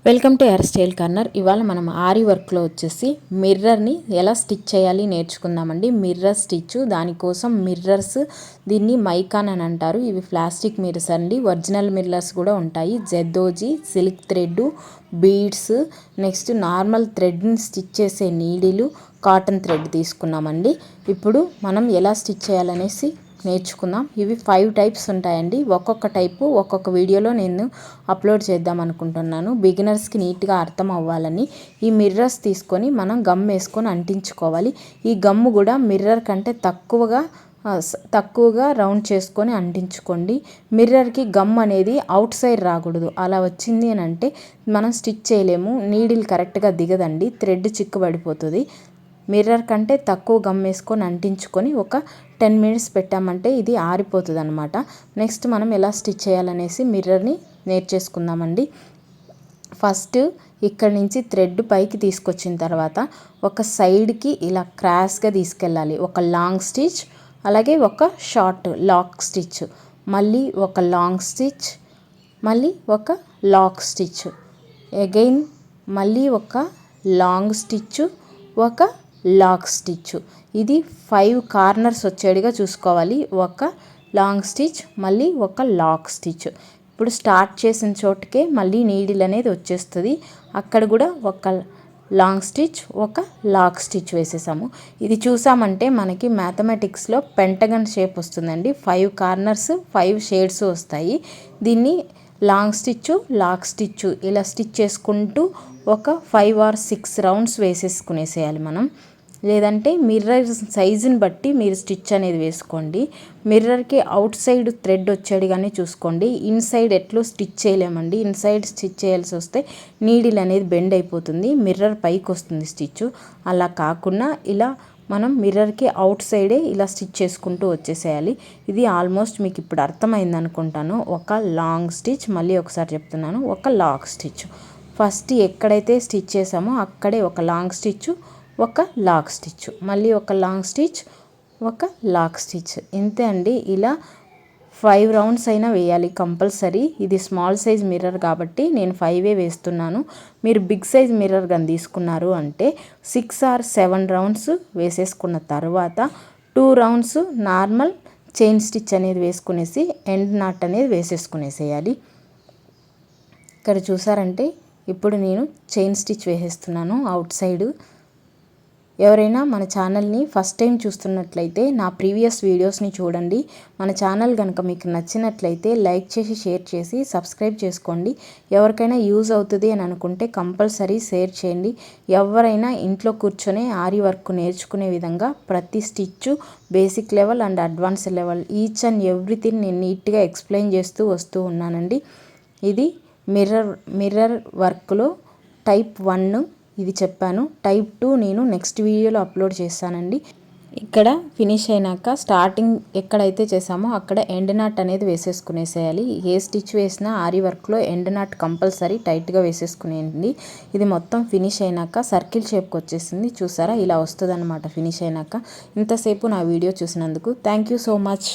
Welcome to hair style corner. ఇవాళ మనం ఆరి వర్క్లో వచ్చేసి మిర్రర్ని ఎలా స్టిచ్ చేయాలి నేర్చుకుందామండి. మిర్రర్ స్టిచ్, దానికోసం మిర్రర్స్, దీన్ని మైకాన్ అని అంటారు. ఇవి ప్లాస్టిక్ మిర్రర్స్ అండి. ఒరిజినల్ మిర్రర్స్ కూడా ఉంటాయి. జెద్దోజీ, silk thread, beads, next normal థ్రెడ్ని స్టిచ్ చేసే నీడిలు, కాటన్ థ్రెడ్ తీసుకున్నామండి. ఇప్పుడు మనం ఎలా స్టిచ్ చేయాలనేసి నేర్చుకుందాం. ఇవి 5 టైప్స్ ఉంటాయండి. ఒక్కొక్క టైపు ఒక్కొక్క వీడియోలో నేను అప్లోడ్ చేద్దాం అనుకుంటున్నాను. బిగినర్స్కి నీట్గా అర్థం అవ్వాలని ఈ మిర్రర్స్ తీసుకొని మనం గమ్ వేసుకొని అంటించుకోవాలి. ఈ గమ్ము కూడా మిర్రర్ కంటే తక్కువగా రౌండ్ చేసుకొని అంటించుకోండి. మిర్రర్కి గమ్ అనేది అవుట్ సైడ్ రాకూడదు. అలా వచ్చింది అని అంటే మనం స్టిచ్ చేయలేము. నీడిల్ కరెక్ట్గా దిగదండి, థ్రెడ్ చిక్కుబడిపోతుంది. మిర్రర్ కంటే తక్కువ గమ్ వేసుకొని అంటించుకొని ఒక 10 మినిట్స్ పెట్టామంటే ఇది ఆరిపోతుంది అనమాట. నెక్స్ట్ మనం ఎలా స్టిచ్ చేయాలనేసి మిర్రర్ని నేర్చేసుకుందామండి. ఫస్ట్ ఇక్కడ నుంచి థ్రెడ్ పైకి తీసుకొచ్చిన తర్వాత ఒక సైడ్కి ఇలా క్రాస్గా తీసుకెళ్ళాలి. ఒక లాంగ్ స్టిచ్, అలాగే ఒక షార్ట్ లాక్ స్టిచ్, మళ్ళీ ఒక లాంగ్ స్టిచ్, మళ్ళీ ఒక లాక్ స్టిచ్, అగైన్ మళ్ళీ ఒక లాంగ్ స్టిచ్, ఒక లాక్ స్టిచ్. ఇది 5 కార్నర్స్ వచ్చేడిగా చూసుకోవాలి. ఒక లాంగ్ స్టిచ్, మళ్ళీ ఒక లాక్ స్టిచ్. ఇప్పుడు స్టార్ట్ చేసిన చోటుకే మళ్ళీ నీడిల్ అనేది వచ్చేస్తుంది. అక్కడ కూడా ఒక లాంగ్ స్టిచ్, ఒక లాక్ స్టిచ్ వేసేసాము. ఇది చూసామంటే మనకి మ్యాథమెటిక్స్లో పెంటగన్ షేప్ వస్తుందండి. 5 కార్నర్స్, 5 షేడ్స్ వస్తాయి. దీన్ని లాంగ్ స్టిచ్, లాక్ స్టిచ్ ఇలా స్టిచ్ చేసుకుంటూ ఒక 5 or 6 రౌండ్స్ వేసేసుకునేసేయాలి మనం. లేదంటే మిర్రర్ సైజుని బట్టి మీరు స్టిచ్ అనేది వేసుకోండి. మిర్రర్కి అవుట్ సైడ్ థ్రెడ్ వచ్చేడిగానే చూసుకోండి. ఇన్సైడ్ ఎట్లో స్టిచ్ చేయలేమండి. ఇన్సైడ్ స్టిచ్ చేయాల్సి వస్తే నీడిల్ అనేది బెండ్ అయిపోతుంది, మిర్రర్ పైకి వస్తుంది స్టిచ్. అలా కాకుండా ఇలా మనం మిర్రర్కి అవుట్ సైడే ఇలా స్టిచ్ చేసుకుంటూ వచ్చేసేయాలి. ఇది ఆల్మోస్ట్ మీకు ఇప్పుడు అర్థమైంది అనుకుంటాను. ఒక లాంగ్ స్టిచ్, మళ్ళీ ఒకసారి చెప్తున్నాను, ఒక లాక్ స్టిచ్. ఫస్ట్ ఎక్కడైతే స్టిచ్ చేసామో అక్కడే ఒక లాంగ్ స్టిచ్, ఒక లాక్ స్టిచ్, మళ్ళీ ఒక లాంగ్ స్టిచ్, ఒక లాక్ స్టిచ్. ఇంతే అండి. ఇలా 5 రౌండ్స్ అయినా వేయాలి కంపల్సరీ. ఇది స్మాల్ సైజ్ మిర్రర్ కాబట్టి నేను 5 వేస్తున్నాను. మీరు బిగ్ సైజ్ మిర్రర్ కానీ తీసుకున్నారు అంటే 6 or 7 రౌండ్స్ వేసేసుకున్న తర్వాత 2 రౌండ్స్ నార్మల్ చైన్ స్టిచ్ అనేది వేసుకునేసి ఎండ్ నాట్ అనేది వేసేసుకునేసేయాలి. ఇక్కడ చూసారంటే ఇప్పుడు నేను చైన్ స్టిచ్ వేసేస్తున్నాను అవుట్ సైడ్. ఎవరైనా మన ఛానల్ని ఫస్ట్ టైం చూస్తున్నట్లయితే నా ప్రీవియస్ వీడియోస్ని చూడండి. మన ఛానల్ కనుక మీకు నచ్చినట్లయితే లైక్ చేసి, షేర్ చేసి సబ్స్క్రైబ్ చేసుకోండి. ఎవరికైనా యూజ్ అవుతుంది అని అనుకుంటే కంపల్సరీ షేర్ చేయండి. ఎవరైనా ఇంట్లో కూర్చొని ఆరి వర్క్ నేర్చుకునే విధంగా ప్రతి stitch basic level and advance level each and everything నేను నీట్గా ఎక్స్ప్లెయిన్ చేస్తూ వస్తూ ఉన్నానండి. ఇది మిర్రర్ వర్క్లో టైప్ 1 ఇది చెప్పాను. టైప్ 2 నేను నెక్స్ట్ వీడియోలో అప్లోడ్ చేస్తానండి. ఇక్కడ ఫినిష్ అయినాక స్టార్టింగ్ ఎక్కడైతే చేసామో అక్కడ ఎండ్ నాట్ అనేది వేసేసుకునేసేయాలి. ఏ స్టిచ్ వేసినా ఆరి వర్క్లో ఎండ్ నాట్ కంపల్సరీ టైట్గా వేసేసుకునేయండి. ఇది మొత్తం ఫినిష్ అయినాక సర్కిల్ షేప్కి వచ్చేసింది. చూసారా, ఇలా వస్తుంది అనమాట ఫినిష్ అయినాక. ఇంతసేపు నా వీడియో చూసినందుకు థ్యాంక్ యూ సో మచ్.